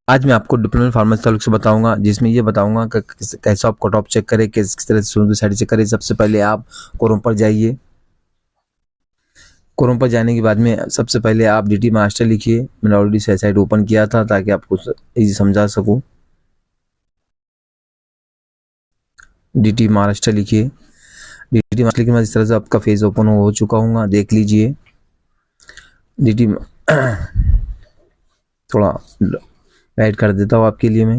आज मैं आपको डिप्लोमा फार्मेसी ताल्लुक से बताऊंगा, जिसमें ये बताऊंगा कि कैसे आप कट ऑफ चेक करें, किस तरह से साइड चेक करें। सबसे पहले आप क्रोम पर जाइए। क्रोम पर जाने के बाद में सबसे पहले आप DT मास्टर लिखिए। मैंने ऑलरेडी साइट ओपन किया था ताकि आपको इजी समझा सकूं। DT महाराष्ट्र लिखिए। DT महाराष्ट्र के बाद इस तरह से आपका फेज ओपन हो चुका होगा, देख लीजिए। DT थोड़ा राइट कर देता हूँ आपके लिए मैं।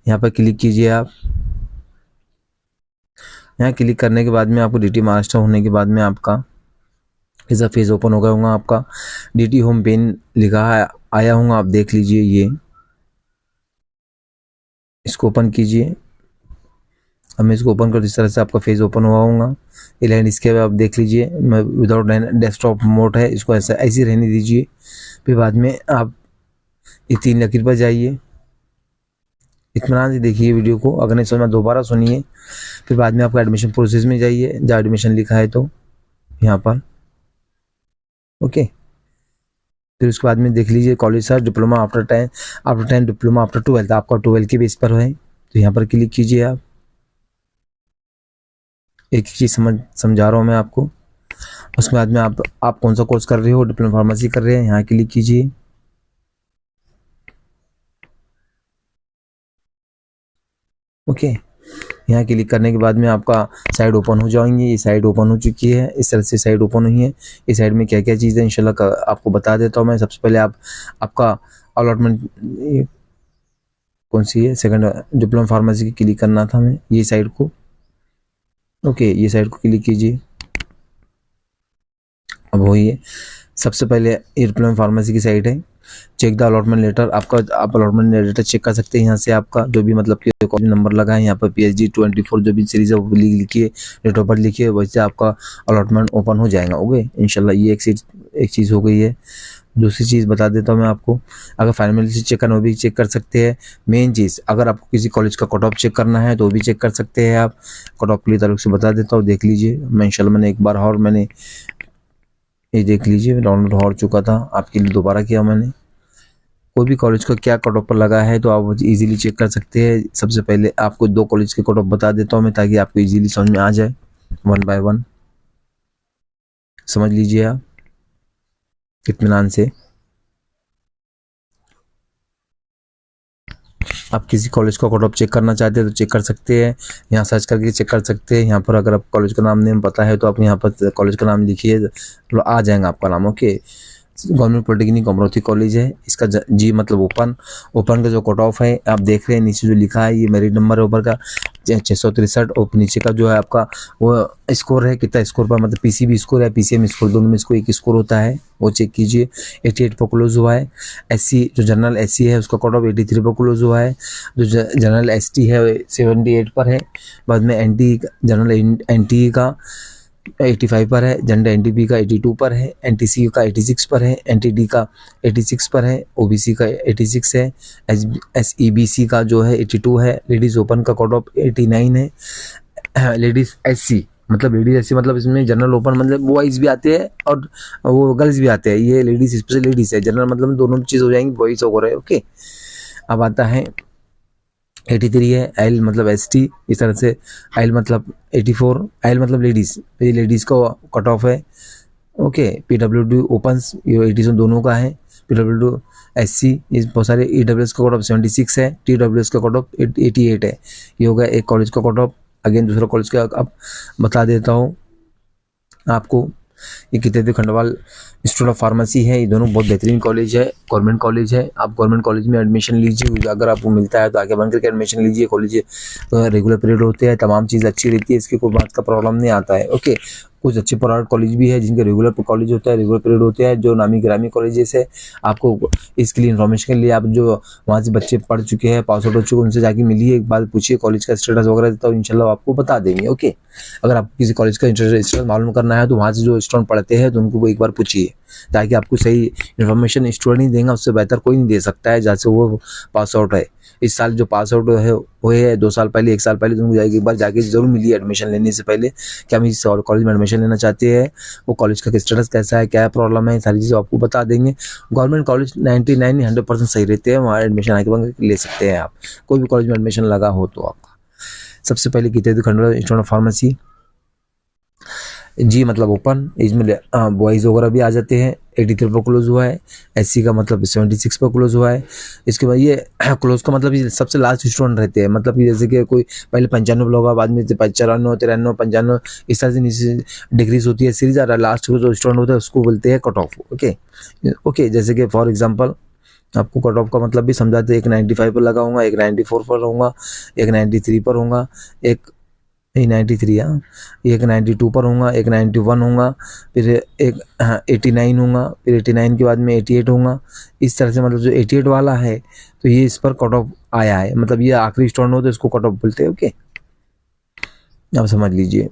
यहाँ पर क्लिक कीजिए आप। यहाँ क्लिक करने के बाद में आपको DT मास्टर होने के बाद में आपका ऐसा फेज ओपन हो गया होगा। आपका DT होम पेन लिखा है आया होगा, आप देख लीजिए। ये इसको ओपन कीजिए। अब मैं इसको ओपन कर इस तरह से आपका फेज ओपन हुआ होगा। ये लाइन इसके बाद आप देख लीजिए। मैं विदाउट डेस्कटॉप मोड है, इसको ऐसा ऐसे रहने दीजिए। फिर बाद में आप ये 3 लकीर पर जाइए। इत्मीनान से देखिए वीडियो को, अगर नहीं समझ में दोबारा सुनिए। फिर बाद में आपका एडमिशन प्रोसेस में जाइए, जहाँ एडमिशन लिखा है तो यहाँ पर ओके। फिर उसके बाद में देख लीजिए college sir diploma after 10 diploma after 12, आपका 12 के बेस पर है तो यहाँ पर क्लिक कीजिए आप। एक चीज़ समझा रहा हूँ मैं आपको। उसके बाद में आप कौन सा कोर्स कर रहे हो, डिप्लोमा फार्मेसी कर रहे हैं, यहाँ क्लिक कीजिए। ओके, यहाँ क्लिक करने के बाद में आपका साइड ओपन हो जाएंगे। ये साइड ओपन हो चुकी है, इस तरह से साइड ओपन हुई है। इस साइड में क्या क्या चीज़ है इंशाल्लाह आपको बता देता हूँ मैं। सबसे पहले आपका अलॉटमेंट कौन सी है, सेकंड डिप्लोमा फार्मेसी की क्लिक करना था मैं, ये साइड को। ओके, ये साइड को क्लिक कीजिए। अब वही है, सबसे पहले ये डिप्लोमा फार्मेसी की साइड है। चेक द अलॉटमेंट लेटर, आप अलॉटमेंट लेटर चेक कर सकते हैं यहाँ से। आपका जो भी मतलब कि कॉलेज नंबर लगा है यहाँ पर PhD 24 जो भी सीरीज है वो लिखिए, डेट ऑफ बर्थ लिखिए, वैसे आपका अलॉटमेंट ओपन हो जाएगा। ओके इंशाल्लाह, ये एक चीज़ हो गई है। दूसरी चीज़ बता देता हूँ मैं आपको, अगर फाइनली से चेक करना वो भी चेक कर सकते हैं। मेन चीज़, अगर आपको किसी कॉलेज का कट ऑफ चेक करना है तो वो भी चेक कर सकते हैं आप। कट ऑफ के लिए ताल्लुक से बता देता हूँ, देख लीजिए। मैं इंशाल्लाह मैंने एक बार और मैंने ये देख लीजिए डाउनलोड हो चुका था, आपके लिए दोबारा किया मैंने। कोई भी कॉलेज का क्या कट ऑफ पर लगा है तो आप इजीली चेक कर सकते हैं। सबसे पहले आपको 2 कॉलेज के कट ऑफ बता देता हूँ मैं, ताकि आपको इजीली समझ में आ जाए। 1 बाय 1 समझ लीजिए आप इत्मीनान से। आप किसी कॉलेज का कट ऑफ चेक करना चाहते हैं तो चेक कर सकते हैं, यहाँ सर्च करके चेक कर सकते हैं। यहाँ पर अगर आप कॉलेज का नाम नेम पता है तो आप यहाँ पर कॉलेज का नाम लिखिए तो आ जाएगा आपका नाम। ओके, गवर्नमेंट पॉलिटेक्निक अमरोथी कॉलेज है, इसका जी मतलब ओपन का जो कट ऑफ है आप देख रहे हैं नीचे जो लिखा है, ये मेरिट नंबर है ऊपर का 663 और नीचे का जो है आपका वो स्कोर है, कितना स्कोर पर मतलब PCB स्कोर है PCM स्कोर, दोनों में इसको एक स्कोर होता है, वो चेक कीजिए। 88 पर क्लोज हुआ है। SC जो जनरल SC है उसका कट ऑफ 83 पर क्लोज हुआ है। जो जनरल ST है 78 पर है। बाद में जनरल NT का 85 पर है, जनरल NTP का 82 पर है, NTC का 86 पर है, NTD का 86 पर है, OBC का 86 है, SEBC का जो है 82 है। लेडीज ओपन का कट ऑफ 89 है। लेडीज SC मतलब इसमें जनरल ओपन मतलब बॉयज़ भी आते हैं और वो गर्ल्स भी आते हैं। ये लेडीज स्पेशल लेडीज है, जनरल मतलब दोनों चीज़ हो जाएंगी, बॉयज़ हो रहे। ओके, अब आता है 83 है। IL मतलब ST, इस तरह से IL मतलब 84, IL मतलब लेडीज़, ये लेडीज़ का कट ऑफ है। ओके, PWD ओपन्स ये 87 दोनों का है। PWD SC ये बहुत सारे EWS का कट ऑफ 76 है। TWS का कट ऑफ 88 है। ये होगा एक कॉलेज का कट ऑफ। अगेन दूसरा कॉलेज का अब बता देता हूँ आपको। ये कितने खंडवाल इंस्टीट्यूट ऑफ फार्मेसी है, ये दोनों बहुत बेहतरीन कॉलेज है, गवर्नमेंट कॉलेज है। आप गवर्नमेंट कॉलेज में एडमिशन लीजिए, अगर आपको मिलता है तो आगे बनकर के एडमिशन लीजिए। कॉलेज रेगुलर पीरियड होते हैं, तमाम चीज़ अच्छी रहती है, इसकी कोई बात का प्रॉब्लम नहीं आता है। ओके, कुछ अच्छे प्राइवेट कॉलेज भी है जिनके रेगुलर कॉलेज होता है, रेगुलर पीरियड होते हैं, जो नामी गिरामी कॉलेजेस है। आपको इसके लिए इन्फॉर्मेशन के लिए आप जो वहाँ से बच्चे पढ़ चुके हैं, पास आउट हो चुके हैं, उनसे जाके मिलिए, एक बार पूछिए कॉलेज का स्टेटस वगैरह, तो इंशाल्लाह आपको बता देंगे। ओके, अगर आपको किसी कॉलेज का स्टेटस मालूम करना है तो वहाँ से जो स्टूडेंट पढ़ते हैं तो उनको एक बार पूछिए। ताकि आपको सही इन्फॉर्मेशन स्टूडेंट ही देगा, उससे बेहतर कोई नहीं दे सकता है जैसे वो पास आउट है। इस साल जो पास आउट है हुए है 2 साल पहले 1 साल पहले, तुमको जाएगी एक बार जाके जरूर मिलिए एडमिशन लेने से पहले कि हम इस कॉलेज में एडमिशन लेना चाहते हैं, वो कॉलेज का स्टेटस कैसा है, क्या प्रॉब्लम है, सारी चीज़ें आपको बता देंगे। गवर्नमेंट कॉलेज 99-100% सही रहते हैं, वहाँ एडमिशन आके बाद ले सकते हैं आप, कोई भी कॉलेज में एडमिशन लगा हो तो आपका। सबसे पहले कीजिए खंडवा इंस्टीट्यूट ऑफ फार्मेसी, जी मतलब ओपन, इसमें बॉयज़ वगैरह भी आ जाते हैं। 83 पर क्लोज हुआ है, SC का मतलब 76 पर क्लोज हुआ है। इसके बाद ये क्लोज का मतलब ये सबसे लास्ट स्टूडेंट रहते हैं, मतलब कि जैसे कि कोई पहले 95 लोग बाद में 94, 93, 95 इस तरह से नीचे डिग्रीज होती है सीरीज, और लास्ट जो स्टूडेंट होता है उसको बोलते हैं कट ऑफ। ओके, जैसे कि फॉर एग्जाम्पल आपको कट ऑफ का मतलब भी समझाते हैं, एक 95 पर लगा होगा, एक 94 पर होगा, एक 93 पर होगा, एक 93 हाँ, एक 92 पर होगा, एक 91 होगा, फिर एक 89 होगा, फिर 89 के बाद में 88 होगा। इस तरह से मतलब जो 88 वाला है तो ये इस पर कट ऑफ आया है, मतलब ये आखिरी स्टूडेंट हो तो इसको कट ऑफ बोलते हैं। ओके, आप समझ लीजिए।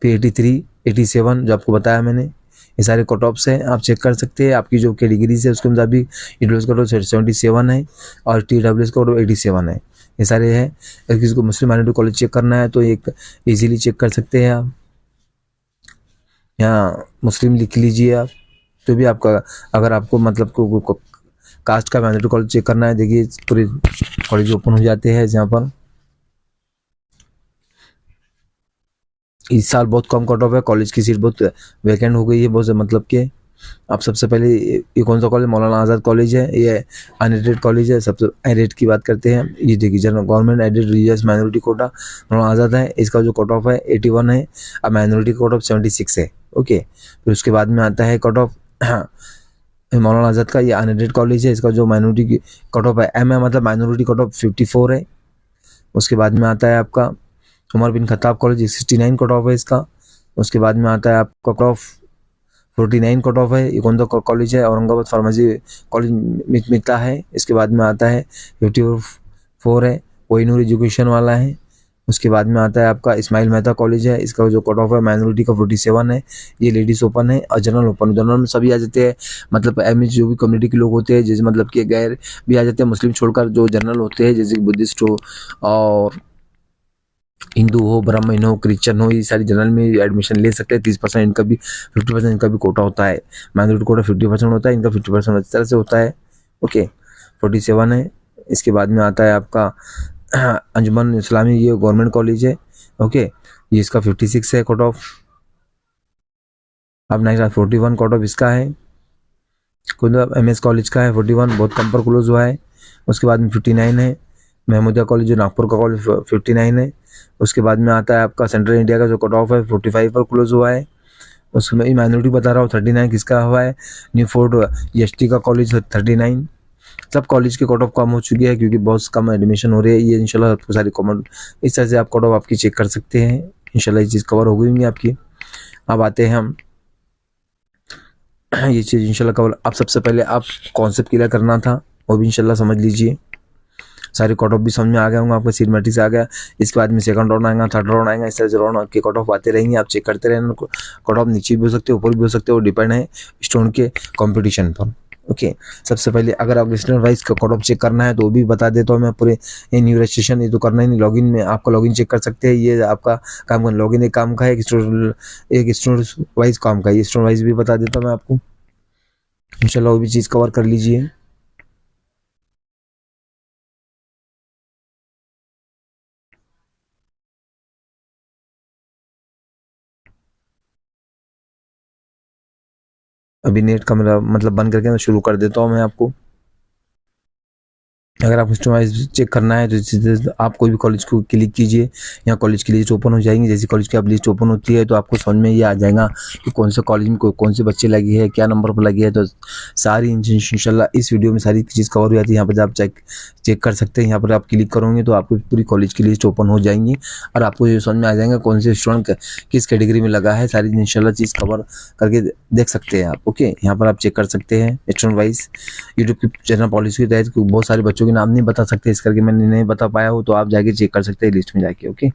फिर 83, 87 जो आपको बताया मैंने, ये सारे कट ऑफ्स हैं, आप चेक कर सकते हैं आपकी जो कैटेगरीज है उसके मुताबिक। EWS का कट ऑफ 77 है और TWS का कट ऑफ 87 है, ये सारे हैं। अगर किसी को मुस्लिम माइनॉरिटी कॉलेज चेक करना है तो एक इजीली चेक कर सकते हैं आप, यहाँ मुस्लिम लिख लीजिए आप, तो भी आपका अगर आपको मतलब को कास्ट का माइनॉरिटी कॉलेज चेक करना है, देखिए पूरे कॉलेज ओपन हो जाते हैं जहाँ पर। इस साल बहुत कम कट ऑफ है, कॉलेज की सीट बहुत वैकेंट हो गई है बहुत, मतलब कि आप सबसे पहले ये कौन सा कॉलेज, मौलाना आज़ाद कॉलेज है, ये अनएडेड कॉलेज है। सबसे एडेड की बात करते हैं, ये देखिए general government aided religious minority quota मौलाना आज़ाद है, इसका जो कट ऑफ है 81 है, अब माइनॉरिटी कट ऑफ 76 है। ओके, फिर उसके बाद में आता है कट ऑफ मौलाना आज़ाद का, ये अनएडेड कॉलेज है, इसका जो माइनॉरिटी कट ऑफ है M है, मतलब माइनॉरिटी कट ऑफ 54 है। उसके बाद में आता है आपका Umar bin Khattab college, 69 cut off है इसका। उसके बाद में आता है आपका कट ऑफ 49 कट ऑफ है, ये कौन सा कॉलेज है, औरंगाबाद फार्मेसी कॉलेज मिलता है। इसके बाद में आता है 54 है, कोहिनूर एजुकेशन वाला है। उसके बाद में आता है आपका इस्माइल मेहता कॉलेज है, इसका जो कट ऑफ है माइनॉरिटी का 47 है, ये लेडीज ओपन है और जनरल ओपन। जनरल में सभी आ जाते हैं, मतलब एमएच जो भी कम्युनिटी के लोग होते हैं, जैसे मतलब कि गैर भी आ जाते हैं, मुस्लिम छोड़कर जो जनरल होते हैं, जैसे बुद्धिस्ट हो और हिंदू हो, ब्राह्मण हो, क्रिश्चियन हो, ये सारी जनरल में एडमिशन ले सकते हैं। 30% इनका भी, 50% इनका भी कोटा होता है। माइनॉरिटी कोटा 50% होता है, इनका 50% इस तरह से होता है। ओके, 47 है। इसके बाद में आता है आपका अंजुमन इस्लामी, ये गवर्नमेंट कॉलेज है। ओके, ये इसका 56 है कट ऑफ। अब नेक्स्ट 41 कट ऑफ इसका है, खुद MS कॉलेज का है 41, बहुत कम पर क्लोज हुआ है। उसके बाद में 59 है महमूदिया कॉलेज, जो नागपुर का कॉलेज, 59 है। उसके बाद में आता है आपका सेंट्रल इंडिया का जो कट ऑफ है 45 पर क्लोज हुआ है। उसमें माइनॉरिटी बता रहा हूँ 39 किसका हुआ है, न्यू फोर्ट EST का कॉलेज 39। सब कॉलेज के कट ऑफ कम हो चुकी है क्योंकि बहुत कम एडमिशन हो रही है। ये इंशाल्लाह आपको सारी कॉमन इस तरह से आप कट ऑफ आपकी चेक कर सकते हैं, इंशाल्लाह ये चीज़ कवर हो गई होंगी आपकी। अब आते हैं हम ये चीज़ इंशाल्लाह कवर। अब सबसे पहले आप कॉन्सेप्ट क्लियर करना था, वो भी इंशाल्लाह समझ लीजिए। सारे कट ऑफ भी समझ में आ गए होंगे आपको, सीट मैट्रिक्स आ गया। इसके बाद में सेकंड राउंड आएगा, थर्ड राउंड आएगा, इस तरह से राउंड के कट ऑफ आते रहेंगे, आप चेक करते रहना। कट ऑफ नीचे भी हो सकते हो, ऊपर भी हो सकते हो, डिपेंड है स्टूडेंट के कंपटीशन पर। ओके, सबसे पहले अगर आप स्टूडेंट वाइज का कट ऑफ चेक करना है तो वो भी बता देता हूँ मैं पूरे। ये न्यू रजिस्ट्रेशन ये तो करना ही नहीं, लॉगिन में आपका लॉगिन चेक कर सकते हैं। ये आपका काम करना, लॉगिन एक काम का है, एक स्टूडेंट वाइज काम का है, ये स्टूडेंट वाइज भी बता देता हूँ मैं आपको, इंशाल्लाह वो भी चीज़ कवर कर लीजिए। अभी नेट का मेरा मतलब बंद करके मैं शुरू कर देता हूँ मैं आपको। अगर आपको कस्टमाइज चेक करना है तो आप कोई भी कॉलेज को क्लिक कीजिए, यहाँ कॉलेज की लिस्ट ओपन हो जाएंगी। जैसे कॉलेज की आप लिस्ट ओपन होती है तो आपको समझ में ये आ जाएगा कि कौन से कॉलेज में कौन से बच्चे लगे हैं, क्या नंबर पर लगे हैं। तो सारी इंशाल्लाह इस वीडियो में सारी चीज़ कवर हो जाती है। यहाँ पर आप चेक कर सकते हैं, यहाँ पर आप क्लिक करोगे तो आपको पूरी कॉलेज की लिस्ट ओपन हो जाएंगी और आपको ये समझ में आ जाएगा कौन से स्टूडेंट किस कैटेगरी में लगा है। सारी इंशाल्लाह चीज़ कवर करके देख सकते हैं आप। ओके, यहाँ पर आप चेक कर सकते हैं स्टूडेंट वाइज। यूट्यूब की चैनल पॉलिसी के तहत बहुत सारे बच्चों के नाम नहीं बता सकते, इस करके मैंने नहीं बता पाया हूँ, तो आप जाके चेक कर सकते हैं लिस्ट में जाके। ओके,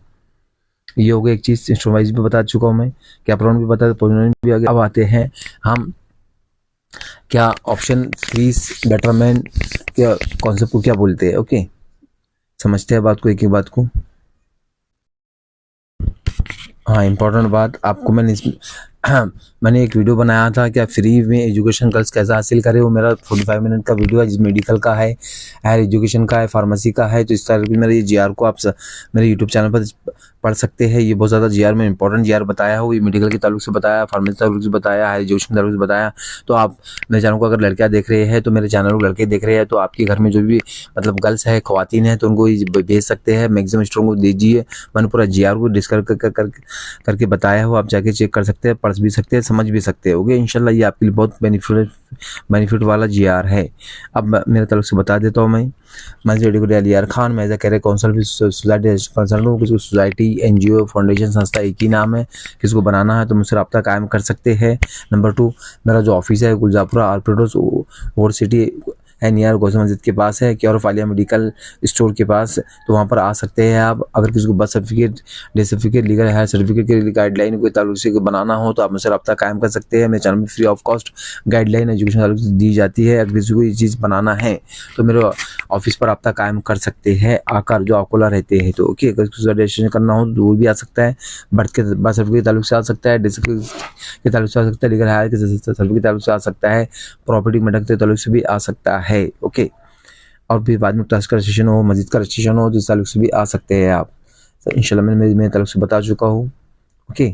ये हो गया एक चीज़, स्टूडेंट वाइज भी बता चुका हूँ मैं, कैप राउंड भी बता, पोजीशन भी आ गया। अब आते हैं हम क्या ऑप्शन फ्रीज बेटरमेंट क्या कॉन्सेप्ट को क्या बोलते हैं। ओके, समझते हैं बात को, एक ही बात को। हाँ, इम्पोर्टेंट बात आपको मैंने एक वीडियो बनाया था क्या फ्री में एजुकेशन गर्ल्स कैसे हासिल करें, वो मेरा 45 मिनट का वीडियो है, जिस मेडिकल का है, हायर एजुकेशन का है, फार्मेसी का है। तो इस तरह की मेरे ये जीआर को आप मेरे यूट्यूब चैनल पर पढ़ सकते हैं। ये बहुत ज़्यादा जीआर में इंपॉर्टेंट जीआर बताया हो, ये मेडिकल के ताल्लुक से बताया, फार्मेसी ताल्लुक से बताया, हायर एजुकेशन के ताल्लुक से बताया। तो आप मेरे चैनल को अगर लड़कियाँ देख रहे हैं तो मेरे चैनल को लड़के देख रहे हैं, तो आपके घर में जो भी मतलब गर्ल्स है, ख्वातीन है, तो उनको भेज सकते हैं। मैक्सिमम स्टूडेंट को दीजिए। मैंने पूरा जीआर को डिस्कस करके बताया हो, आप जाके चेक कर सकते हैं, पढ़ भी सकते हैं, समझ भी सकते हैं। ओके, इंशाल्लाह ये आपके लिए बहुत बेनिफिट वाला जीआर है। अब मेरे तरफ से बता देता हूँ मैं यार खान मैं कह रहे काउंसिल सोसाइटी कंसल्ट हूँ। किसी सोसाइटी एनजीओ फाउंडेशन संस्था एक ही नाम है। किसी को बनाना है तो मुझसे रब्ता कायम कर सकते हैं। नंबर 2, मेरा जो ऑफिस है गुलजापुरा आरपीडोस और सिटी है, नियर गौसे मस्जिद के पास है, क्योर फालिया मेडिकल स्टोर के पास। तो वहाँ पर आ सकते हैं आप। अगर किसी को birth certificate, death certificate, legal higher certificate के लिए गाइडलाइन कोई ताल्लुक से बनाना हो तो आप मुझसे रब्ता कायम कर सकते हैं। मेरे चैनल में free of cost guideline education ताल्लुक से दी जाती है। अगर किसी को ये चीज़ बनाना है तो मेरे ऑफिस पर रब्ता कायम कर सकते हैं आकर, जो अकोला रहते हैं। तो ओके, अगर किसी को रजिस्ट्रेशन करना हो तो वो भी आ सकता है। बर्थ सर्टिफिकेट के ताल्लुक से आ सकता है, डेथ सर्टिफिकेट के ताल्लुक से आ सकता है, लीगल हायर के सर्टिफिकेट के ताल्लुक से आ सकता है, प्रॉपर्टी मेडल के ताल्लुक से भी आ सकता है। ओके, और भी बाद में ट्रस्ट का रजिस्ट्रेशन हो, मस्जिद का रजिस्ट्रेशन हो, तो इस ताल्लुक से भी आ सकते हैं आप। तो इंशाल्लाह मैं मेरे तरफ से बता चुका हूँ। ओके,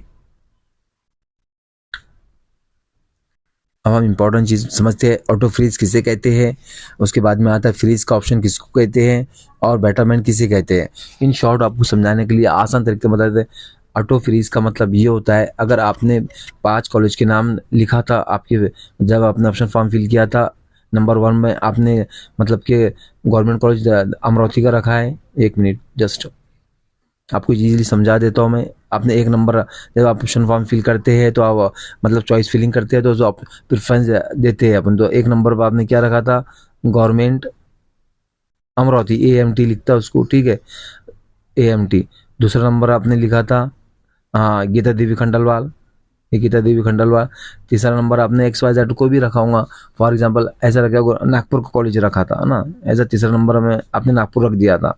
अब हम इम्पोर्टेंट चीज़ समझते हैं, ऑटो फ्रीज किसे कहते हैं। उसके बाद में आता है फ्रीज का ऑप्शन किसको कहते हैं और बेटरमेंट किसे कहते हैं। इन शॉर्ट आपको समझाने के लिए आसान तरीके बता देते हैं। ऑटो फ्रीज का मतलब ये होता है, अगर आपने 5 कॉलेज के नाम लिखा था आपके, जब आपने ऑप्शन फॉर्म फिल किया था, नंबर 1 में आपने मतलब कि गवर्नमेंट कॉलेज अमरावती का रखा है। 1 मिनट जस्ट आपको इजीली समझा देता हूँ मैं। आपने 1 नंबर, जब आप ऑप्शन फॉर्म फिल करते हैं तो आप मतलब चॉइस फिलिंग करते हैं तो जो आप प्रेफरेंस देते हैं अपन, तो 1 नंबर पर आपने क्या रखा था, गवर्नमेंट अमरावती, AMT लिखता है उसको, ठीक है, AMT। दूसरा नंबर आपने लिखा था हाँ गीता देवी खंडलवाल, ये गीता देवी खंडलवाल। तीसरा नंबर आपने XYZ को भी रखा होगा, फॉर एग्जाम्पल ऐसा रखा, नागपुर का कॉलेज रखा था ना, ऐसा तीसरा नंबर में आपने नागपुर रख दिया था।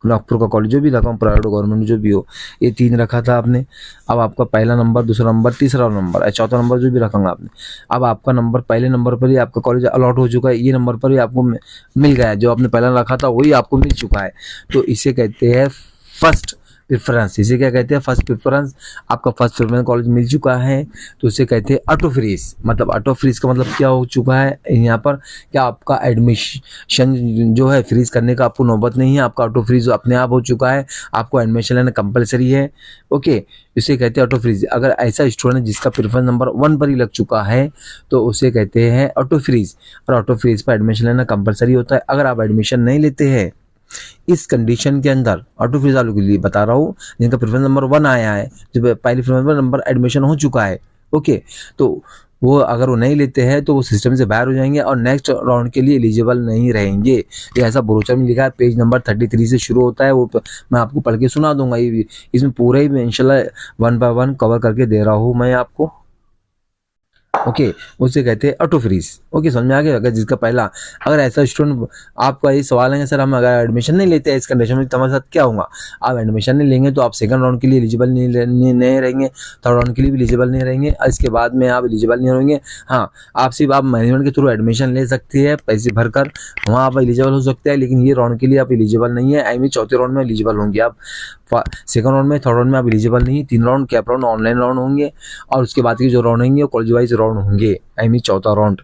नागपुर का कॉलेज जो भी रखा हूँ, प्राइवेट गवर्नमेंट जो भी हो, ये 3 रखा था आपने। अब आपका पहला नंबर, दूसरा नंबर, तीसरा नंबर, चौथा नंबर जो भी रखा आपने। अब आपका नंबर पहले नंबर पर ही आपका कॉलेज अलॉट हो चुका है, ये नंबर पर ही आपको मिल गया है, जो आपने पहला रखा था वही आपको मिल चुका है। तो इसे कहते हैं फर्स्ट प्रेफरेंस। इसे क्या कहते हैं, फर्स्ट प्रेफरेंस। आपका फर्स्ट प्रेफरेंस कॉलेज मिल चुका है तो इसे कहते हैं ऑटो फ्रीज। मतलब ऑटो फ्रीज का मतलब क्या हो चुका है यहाँ पर, क्या आपका एडमिशन जो है फ्रीज करने का आपको नौबत नहीं है, आपका ऑटो फ्रीज अपने आप हो चुका है, आपको एडमिशन लेना कंपलसरी है। ओके, इसे कहते हैं ऑटो फ्रीज। अगर ऐसा स्टूडेंट जिसका प्रेफरेंस नंबर 1 पर ही लग चुका है तो उसे कहते हैं ऑटो फ्रीज, और ऑटो फ्रीज पर एडमिशन लेना कंपलसरी होता है। अगर आप एडमिशन नहीं लेते हैं इस कंडीशन के अंदर, ऑटो फ्रीज वालों के लिए बता रहा हूँ, जिनका प्रेफरेंस नंबर 1 आया है, जो पहले प्रेफरेंस नंबर एडमिशन हो चुका है, ओके, तो वो अगर वो नहीं लेते हैं तो वो सिस्टम से बाहर हो जाएंगे और नेक्स्ट राउंड के लिए एलिजिबल नहीं रहेंगे। ये ऐसा ब्रोचर में लिखा है, पेज नंबर 33 से शुरू होता है, वो मैं आपको पढ़ के सुना दूंगा। ये इसमें पूरा ही मैं इंशाल्लाह 1 बाय 1 कवर करके दे रहा हूँ मैं आपको। ओके, उसे कहते हैं ऑटो फ्रीज। ओके, समझ में आ गया। अगर जिसका पहला, अगर ऐसा स्टूडेंट, आपका ये सवाल है सर हम अगर एडमिशन नहीं लेते हैं इस कंडीशन में तो हमारे साथ क्या होगा। आप एडमिशन नहीं लेंगे तो आप सेकंड राउंड के लिए एलिजिबल नहीं रहेंगे, थर्ड राउंड के लिए भी एलिजिबल नहीं रहेंगे, और इसके बाद में आप एलिजिबल नहीं होंगे। हाँ, आप सिर्फ आप मैनेजमेंट के थ्रू एडमिशन ले सकते हैं, पैसे भरकर वहाँ आप एलिजिबल हो सकते हैं, लेकिन ये राउंड के लिए आप एलिजिबल नहीं है। आई मीन चौथे राउंड में एलिजिबल होंगे आप, सेकंड राउंड में, थर्ड राउंड में आप एलिजिबल नहीं है। 3 round cap round, online round होंगे, और उसके बाद के जो राउंड होंगे वो कॉलेज वाइज राउंड होंगे। आई मीन चौथा राउंड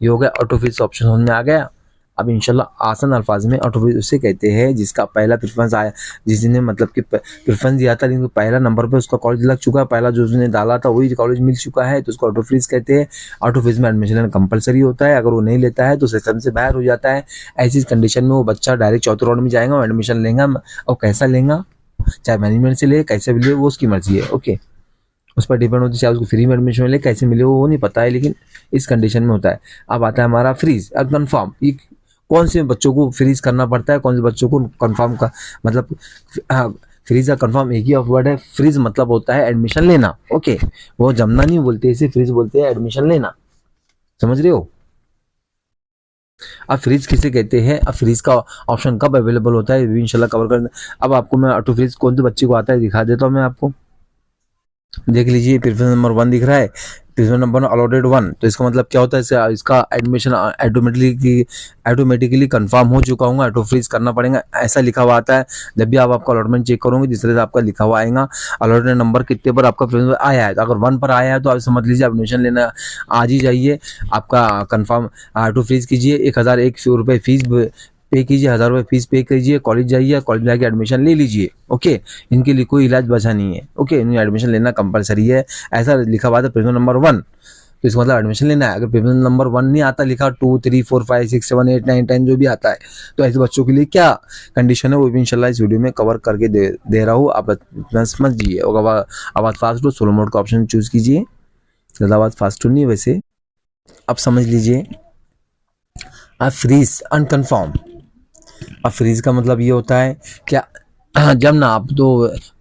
ये हो गया। ऑटो फ्रीज ऑप्शन समझ में आ गया। अब इंशाल्लाह आसान अल्फाज में ऑटो फ्रीज उसे कहते हैं जिसका पहला प्रेफरेंस आया, जिसने मतलब कि प्रेफरेंस दिया था लेकिन पहला नंबर पे उसका कॉलेज लग चुका है, पहला जो उसने डाला था वही कॉलेज मिल चुका है, तो उसको ऑटो फ्रीज कहते हैं। ऑटो फ्रीज में एडमिशन लेना कंपलसरी होता है, अगर वो नहीं लेता है तो सिस्टम से बाहर हो जाता है। ऐसी कंडीशन में वो बच्चा डायरेक्ट चौथे राउंड में जाएगा और एडमिशन लेगा, और कैसा लेगा, चाहे मैनेजमेंट से ले, कैसे भी ले, वो उसकी मर्जी है। ओके, उस पर डिपेंड होती है, चाहे उसको फ्री में एडमिशन मिले, कैसे मिले वो नहीं पता है, लेकिन इस कंडीशन में होता है। अब आता है हमारा फ्रीज। अब कन्फर्म, ये कौन से बच्चों को फ्रीज करना पड़ता है, कौन से बच्चों को कन्फर्म का मतलब, हाँ, फ्रीज का कन्फर्म एक ही ऑफ वर्ड है। फ्रीज मतलब होता है एडमिशन लेना। ओके, वो जमना नहीं बोलते, इसे फ्रीज बोलते हैं, एडमिशन लेना। समझ रहे हो। अब फ्रीज किसे कहते हैं, अब फ्रीज का ऑप्शन कब अवेलेबल होता है, ये भी इंशाल्लाह कवर कर। अब आपको मैं ऑटो फ्रीज कौन से बच्चे को आता है दिखा देता हूँ मैं आपको। देख लीजिए प्रिफरेंस नंबर 1 दिख रहा है, प्रिफरेंस नंबर अलॉटेड 1, तो इसका मतलब क्या होता है, इसका एडमिशन ऑटोमेटिकली कंफर्म हो चुका होगा, ऑटो फ्रीज करना पड़ेगा, ऐसा लिखा हुआ आता है। जब भी आप आपका अलॉटमेंट चेक करोगे जिस तरह से आपका लिखा हुआ आएगा अलॉटेड नंबर कितने पर आपका प्रिफरेंस आया है, तो अगर 1 पर आया है तो आप समझ लीजिए एडमिशन लेना आज ही जाइए, आपका कंफर्म ऑटो फ्रीज कीजिए, 1001 रुपये फीस पे कीजिए, 1000 रुपये फीस पे कीजिए, कॉलेज जाइए, कॉलेज में जाके एडमिशन ले लीजिए। ओके, इनके लिए कोई इलाज बचा नहीं है। ओके, इन्हें एडमिशन लेना कंपलसरी है, ऐसा लिखा हुआ था प्रिफरेंस नंबर 1, तो इसका मतलब एडमिशन लेना है। अगर प्रिफरेंस नंबर 1 नहीं आता, लिखा 2 3 4 5 6 7 8 9 10 जो भी आता है, तो ऐसे बच्चों के लिए क्या कंडीशन है वो भी इंशाल्लाह इस वीडियो में कवर करके दे रहा हूँ, आप समझिए। और आवाज़ फास्ट हो, सोलो मोड का ऑप्शन चूज कीजिए, ज़्यादा आवाज़ फास्ट नहीं है वैसे। अब समझ लीजिए, अब फ्रीज अनकन्फर्म। अब फ्रीज का मतलब ये होता है क्या, जमना, आप तो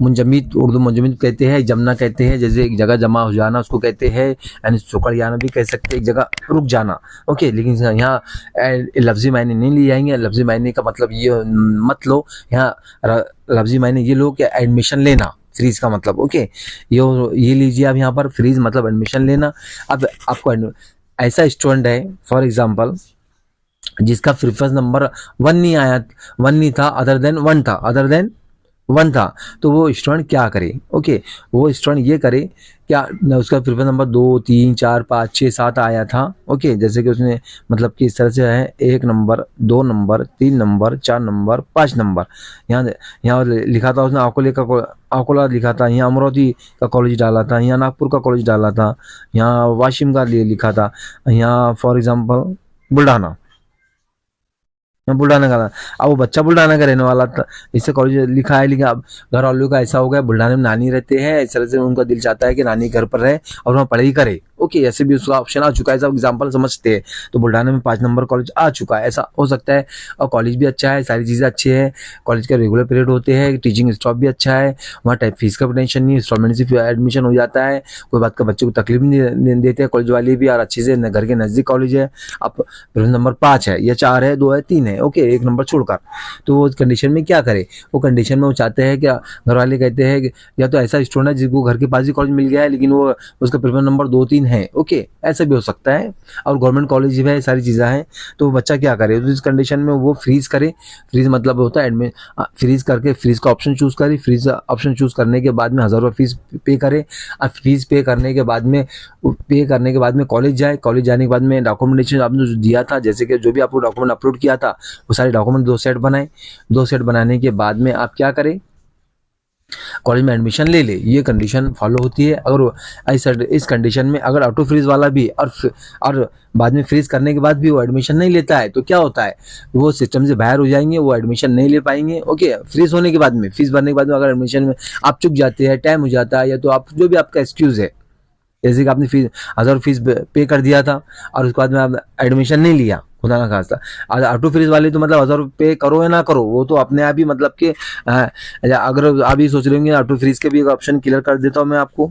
मुंजमिद, उर्दू मुंजमिद कहते हैं, जमना कहते हैं, जैसे एक जगह जमा हो जाना उसको कहते हैं, यानी सुकड़ जाना भी कह सकते हैं, एक जगह रुक जाना। ओके, लेकिन यहाँ लफ्जी मायने नहीं लिए जाएंगे, लफ्जी मायने का मतलब ये मत लो, यहाँ लफ्जी मायने ये लो कि एडमिशन लेना, फ्रीज का मतलब। ओके, ये लीजिए आप यहाँ पर, फ्रीज मतलब एडमिशन लेना। अब आपको ऐसा स्टूडेंट है फॉर एग्जाम्पल जिसका प्रिफरेंस नंबर 1 नहीं आया, 1 नहीं था, अदर देन 1 था, अदर देन 1 था, तो वो स्टूडेंट क्या करे। ओके, वो स्टूडेंट ये करे क्या, उसका प्रिफरेंस नंबर 2 3 4 5 6 7 आया था। ओके, जैसे कि उसने मतलब कि इस तरह से है 1 number 2 number 3 number 4 number 5 number, यहाँ लिखा था उसने अकोला लिखा था, यहाँ अमरावती का कॉलेज डाला था, यहाँ नागपुर का कॉलेज डाला था, यहाँ वाशिम का लिखा था, यहाँ फॉर एग्जाम्पल बुल्ढाना, मैं बुल्ढाना का था। अब वो बच्चा बुल्ढाना का रहने वाला था, इससे कॉलेज लिखा है, लेकिन अब घर वालों का ऐसा हो गया, बुल्ढाने में नानी रहते हैं, इस तरह से उनका दिल चाहता है कि नानी घर पर रहे और वहाँ पढ़ाई करे। ओके, ऐसे भी उसका ऑप्शन आ चुका है, सब एग्जाम्पल समझते हैं, तो बुल्ढाने में 5 नंबर कॉलेज आ चुका है, ऐसा हो सकता है। और कॉलेज भी अच्छा है, सारी चीज़ें अच्छी है, कॉलेज का रेगुलर पीरियड होते हैं, टीचिंग स्टाफ भी अच्छा है, वहाँ टाइप फीस का टेंशन नहीं, इंस्टॉलमेंट से एडमिशन हो जाता है, कोई बात का बच्चे को तकलीफ नहीं देते हैं कॉलेज वाले भी, और अच्छे से घर के नज़दीक कॉलेज है। अब नंबर 5 है या 4 है, 2 है, 3 है, ओके, 1 नंबर छोड़कर, तो वो कंडीशन में क्या करे, वो कंडीशन में वो चाहते हैं कि घर वाले कहते हैं कि या तो ऐसा स्टूडेंट है जिसको घर के पास ही कॉलेज मिल गया है, लेकिन वो उसका प्रिफरेंस नंबर 2 3 है। ओके, ऐसा भी हो सकता है, और गवर्नमेंट कॉलेज भी है, सारी चीज़ें हैं, तो बच्चा क्या करे, तो इस कंडीशन में वो फ्रीज करे। फ्रीज मतलब होता है फ्रीज करके फ्रीज का ऑप्शन चूज करे, फ्रीज ऑप्शन चूज करने के बाद में 1000 रुपये फीस पे करे। अब फीस पे करने के बाद में कॉलेज जाए, कॉलेज जाने के बाद में डॉक्यूमेंटेशन आपने जो दिया था, जैसे कि जो भी आपको डॉक्यूमेंट अपलोड किया था वो सारे डॉक्यूमेंट 2 सेट बनाए, 2 सेट बनाने के बाद में आप क्या करें, कॉलेज में एडमिशन ले ले, ये कंडीशन फॉलो होती है। अगर इस कंडीशन में अगर ऑटो फ्रीज वाला भी और बाद में फ्रीज करने के बाद भी वो एडमिशन नहीं लेता है, तो क्या होता है, वो सिस्टम से बाहर हो जाएंगे, वो एडमिशन नहीं ले पाएंगे। ओके, फ्रीज होने के बाद में, फीस भरने के बाद में अगर एडमिशन में आप चुक जाते हैं, टाइम हो जाता है, या तो आप जो भी आपका एक्सक्यूज है, जैसे कि आपने 1000 फीस पे कर दिया था और उसके बाद में आप एडमिशन नहीं लिया, खुदा ना खास्ता। ऑटो फ्रीज वाले तो मतलब 1000 पे करो या ना करो, वो तो अपने आप ही मतलब कि अगर आप ये सोच रहे होंगे ऑटो फ्रीज के भी एक ऑप्शन क्लियर कर देता हूँ मैं आपको।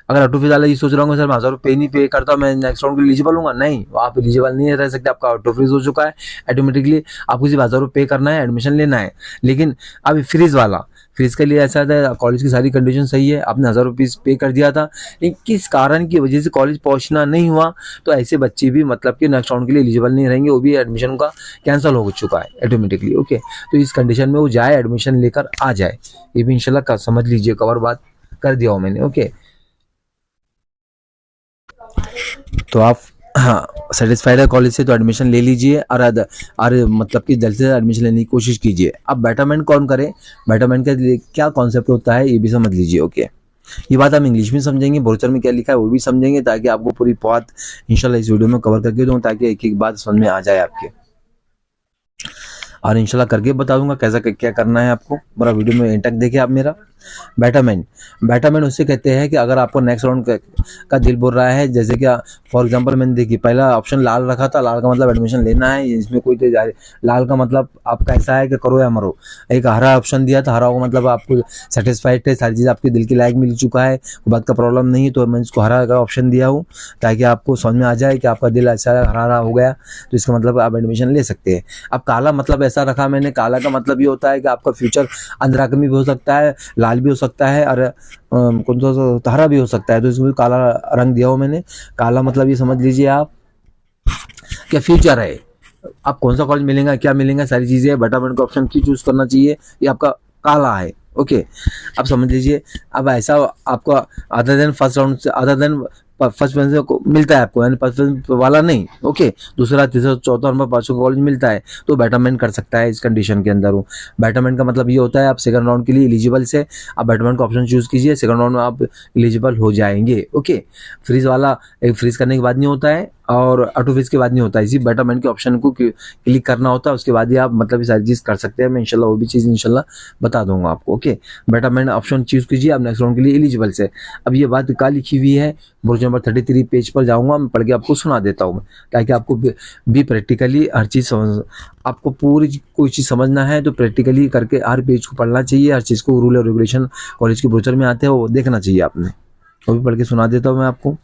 अगर ऑटो फ्रीज वाला ये सोच रहा हूँ सर मैं 1000 रुपये नहीं पे करता मैं नेक्स्ट राउंड के लिए एलिजिबल हूँ, नहीं, आप एलिजिबल नहीं रह सकते, आपका ऑटो फ्रीज हो चुका है ऑटोमेटिकली, आपको सिर्फ 1000 रुपये पे करना है, एडमिशन लेना है। लेकिन अब फ्रीज वाला, फ्रीज के लिए ऐसा था, कॉलेज की सारी कंडीशन सही है, आपने 1000 रुपये पे कर दिया था, लेकिन किस कारण की वजह से कॉलेज पहुंचना नहीं हुआ, तो ऐसे बच्चे भी मतलब कि नेक्स्ट राउंड के लिए एलिजिबल नहीं रहेंगे, वो भी एडमिशन का कैंसिल हो चुका है ऑटोमेटिकली। ओके, तो इस कंडीशन में वो जाए, एडमिशन लेकर आ जाए, ये भी इंशाल्लाह समझ लीजिए, कवर बात कर दिया हूँ मैंने। ओके, तो आप हाँ सेटिस्फाइड है कॉलेज से, तो एडमिशन ले लीजिए, और मतलब कि जल्द से जल्द एडमिशन लेने की कोशिश कीजिए। अब बेटरमेंट कौन करे, बेटरमेंट का क्या कॉन्सेप्ट होता है ये भी समझ लीजिए। ओके, ये बात हम इंग्लिश में समझेंगे, ब्रोचर में क्या लिखा है वो भी समझेंगे, ताकि आपको पूरी बात इंशाल्लाह इस वीडियो में कवर करके दूँ, ताकि एक एक बात समझ में आ जाए आपके, और इंशाल्लाह करके बताऊंगा कैसा क्या करना है आपको। पूरा वीडियो में एंड तक देखिए आप मेरा। बेटरमेंट, बेटरमेंट उससे कहते हैं कि अगर आपको नेक्स्ट राउंड का दिल बोल रहा है, जैसे कि फॉर एग्जांपल मैंने देखी पहला ऑप्शन लाल रखा था, लाल का मतलब एडमिशन लेना है, इसमें कोई लाल का मतलब आपका ऐसा है कि करो या मरो। एक हरा ऑप्शन दिया था, हरा का मतलब आपको सेटिस्फाइड है, सारी चीज़ आपके दिल के लायक मिल चुका है, कोई बात का प्रॉब्लम नहीं है, तो मैं इसको हरा का ऑप्शन दिया हूँ ताकि आपको समझ में आ जाए कि आपका दिल अच्छा हरा हरा हो गया, तो इसका मतलब आप एडमिशन ले सकते हैं। अब काला मतलब ऐसा रखा मैंने, काला का मतलब ये होता है कि आपका फ्यूचर अंधराकमी भी हो सकता है, लाल भी हो सकता है, और कौन सा हरा भी हो सकता है, तो इसमें काला रंग दिया हो मैंने। काला मतलब ये समझ लीजिए आप क्या फ्यूचर है, आप कौन सा कॉलेज मिलेगा, क्या मिलेगा, सारी चीजें बेटरमेंट का ऑप्शन क्यों चूज करना चाहिए, ये आपका काला है। ओके, अब समझ लीजिए। अब ऐसा आपका अदर देन फर्स्ट राउंड से, अदर देन फर्स्ट से मिलता है आपको, यानी फर्स्ट वाला नहीं, ओके, दूसरा तीसरा चौथा नंबर पांचों का कॉलेज मिलता है, तो बेटरमेंट कर सकता है इस कंडीशन के अंदर। वो बेटरमेंट का मतलब ये होता है आप सेकंड राउंड के लिए एलिजिबल से, आप बेटरमेंट का ऑप्शन चूज कीजिए, सेकंड राउंड में आप एलिजिबल हो जाएंगे। ओके, फ्रीज वाला एक फ्रीज करने के बाद नहीं होता है, और ऑटो फ्रीज के बाद नहीं होता है, इसी बेटरमेंट के ऑप्शन को क्लिक करना होता है, उसके बाद ही आप मतलब ये सारी चीज कर सकते हैं। मैं इंशाल्लाह वो भी चीज इंशाल्लाह बता दूंगा आपको। ओके, बेटरमेंट ऑप्शन चूज कीजिए, आप नेक्स्ट राउंड के लिए एलिजिबल से। अब ये बात कहाँ लिखी हुई है, बुर्ज नंबर 33 पेज पर जाऊंगा, मैं पढ़ के आपको सुना देता हूँ, ताकि आपको भी प्रैक्टिकली हर चीज समझ, आपको पूरी कोई चीज समझना है तो प्रैक्टिकली करके हर पेज को पढ़ना चाहिए, हर चीज को रूल और रेगुलेशन कॉलेज के ब्रोचर में आते हैं वो देखना चाहिए आपने। वो भी पढ़ के सुना देता हूँ मैं आपको।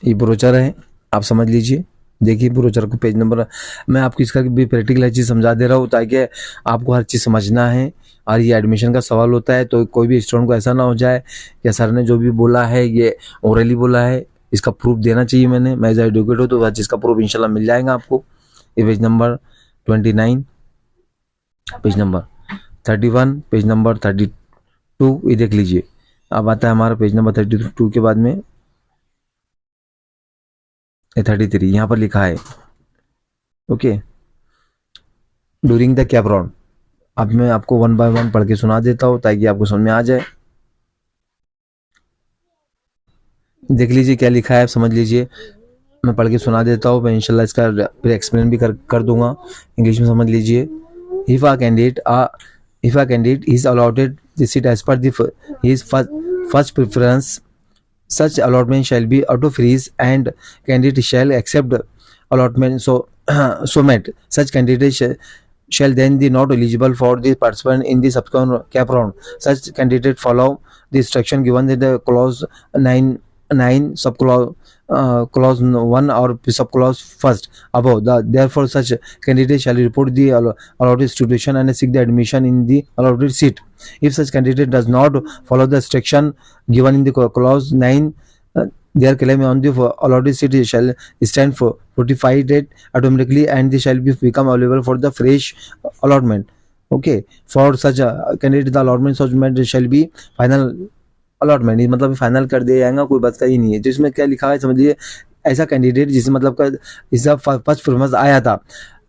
ये ब्रोचर है, आप समझ लीजिए, देखिए ब्रोचर को पेज नंबर, मैं आपको इसका भी प्रैक्टिकल हर चीज़ समझा दे रहा हूँ ताकि आपको हर चीज़ समझना है। और ये एडमिशन का सवाल होता है तो कोई भी स्टूडेंट को ऐसा ना हो जाए कि सर ने जो भी बोला है ये ओरली बोला है, इसका प्रूफ देना चाहिए मैंने, मैं एज एडवोकेट हूँ तो हर चीज़ का प्रूफ इंशाल्लाह मिल जाएगा आपको। ये page number 29, page number 31, page number 32, ये देख लीजिए। अब आता है हमारा पेज नंबर 32 के बाद में 33, यहाँ पर लिखा है okay, during the cap round. अब मैं आपको वन बाय वन पढ़ के सुना देता हूँ ताकि आपको समझ में आ जाए। देख लीजिए क्या लिखा है, आप समझ लीजिए, मैं पढ़ के सुना देता हूँ, मैं इंशाल्लाह इसका फिर एक्सप्लेन भी कर दूंगा, इंग्लिश में समझ लीजिए। If a candidate is allotted the seat as per his first preference, such allotment shall be auto freeze and candidate shall accept allotment so met. Such candidate shall then be not eligible for the participant in the subsequent cap round. Such candidate follow the instruction given in the clause 9 subclause clause 1 or subclause first above. Therefore, such candidate shall report the allotted institution and seek the admission in the allotted seat. If such candidate does not follow the instruction given in the clause 9, their claim on the allotted seat shall stand for fortified automatically and they shall become available for the fresh allotment. Okay, for such a candidate the allotment shall be final allotment, मतलब final कर दिया जाएगा, कोई बात का ही नहीं है। तो इसमें क्या लिखा है समझिए, ऐसा कैंडिडेट जिसे मतलब का इसका फर्स्ट प्रेफरेंस आया था,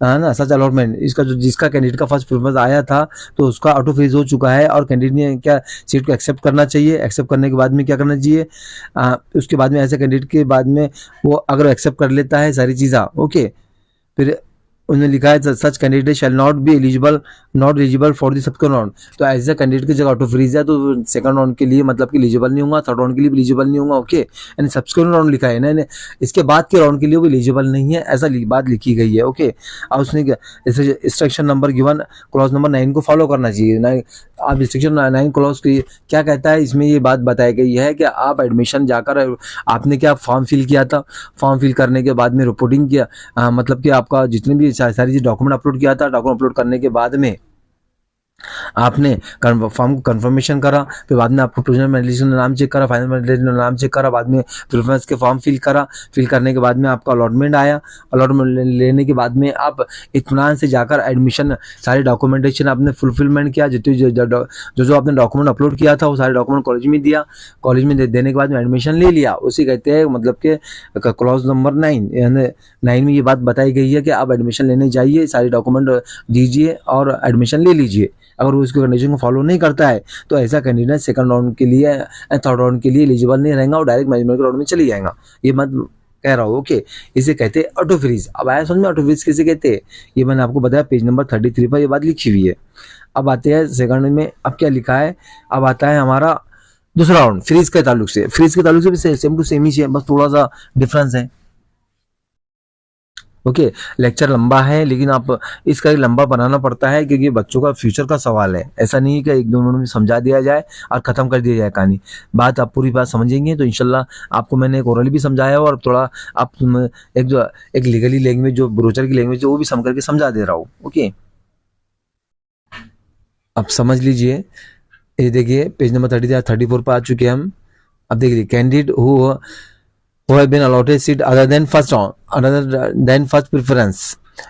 है ना, सच अलॉटमेंट, इसका जो जिसका कैंडिडेट का फर्स्ट प्रेफरेंस आया था तो उसका ऑटो फ्रीज हो चुका है और कैंडिडेट ने क्या सीट को एक्सेप्ट करना चाहिए। एक्सेप्ट करने के बाद में क्या करना चाहिए, उसके बाद में ऐसे कैंडिडेट के बाद में वो अगर एक्सेप्ट कर लेता है सारी चीज़ें, ओके, फिर उन्होंने लिखा है सच candidate shall not eligible for the second round. तो ऐसे कैंडिडेट की जगह ऑटो फ्रीज है तो सेकंड राउंड के लिए मतलब कि एलिजिबल नहीं होगा, थर्ड राउंड के लिए भी एलिजिबल नहीं होगा। ओके, यानी सब्सिक्वेंट राउंड लिखा है ना, इसके बाद के राउंड के लिए वो एलिजिबल नहीं है, ऐसा बात लिखी गई है। ओके, और उसने instruction number given clause number 9 को फॉलो करना चाहिए। आप इंस्ट्रक्शन 9 क्लॉज की क्या कहता है, इसमें ये बात बताई गई है कि आप एडमिशन जाकर आपने क्या फॉर्म फिल किया था, फॉर्म फिल करने के बाद में रिपोर्टिंग किया, मतलब कि आपका जितने भी सारी चीज डॉक्यूमेंट अपलोड किया था, डॉक्यूमेंट अपलोड करने के बाद में आपने फॉर्म को कंफर्मेशन करा, फिर बाद में आपको प्रोविजनल मेडिसिन नाम चेक करा, फाइनल मेडिसिन नाम चेक करा, बाद में प्रेफरेंस के फॉर्म फिल करा, फिल करने के बाद में आपका अलॉटमेंट आया, अलॉटमेंट लेने के बाद में आप इत्मीनान से जाकर एडमिशन सारे डॉक्यूमेंटेशन आपने फुलफिलमेंट किया, जो आपने डॉक्यूमेंट अपलोड किया था वो सारे डॉक्यूमेंट कॉलेज में दिया, कॉलेज में देने के बाद में एडमिशन ले लिया। उसी कहते हैं मतलब कि क्लॉज नंबर 9 में ये बात बताई गई है कि आप एडमिशन लेने जाइए, सारे डॉक्यूमेंट दीजिए और एडमिशन ले लीजिए। अगर वो इसकी कंडीशन को फॉलो नहीं करता है तो ऐसा कैंडिडेट सेकंड राउंड के लिए, थर्ड राउंड के लिए एलिजिबल नहीं रहेगा और डायरेक्ट मैनेजमेंट के राउंड में चली जाएगा। ये मत कह रहा हूँ। ओके, इसे कहते हैं ऑटो फ्रीज। अब आया समझ में ऑटो फ्रीज किसे कहते हैं, ये मैंने आपको बताया पेज नंबर 33 पर ये बात लिखी हुई है। अब आते हैं सेकंड में, अब क्या लिखा है, अब आता है हमारा दूसरा राउंड फ्रीज के ताल्लुक से। फ्रीज के ताल्लुक से भी सेम टू सेम ही है, बस थोड़ा सा डिफरेंस है। ओके, लेक्चर लंबा है लेकिन आप इसका लंबा बनाना पड़ता है क्योंकि बच्चों का फ्यूचर का सवाल है। ऐसा नहीं है कि एक दो मिनट में समझा दिया जाए और खत्म कर दिया जाए कहानी। बात आप पूरी बात समझेंगे तो इंशाल्लाह आपको मैंने एक ओरली भी समझाया और थोड़ा आप एक जो एक लीगली लैंग्वेज जो ब्रोचर की लैंग्वेज वो भी समझ करके समझा दे रहा हूँ। ओके, अब समझ लीजिए, ये देखिए पेज नंबर 34 पर आ चुके हैं हम। अब देखिए candidate who have been allotted seat other than first preference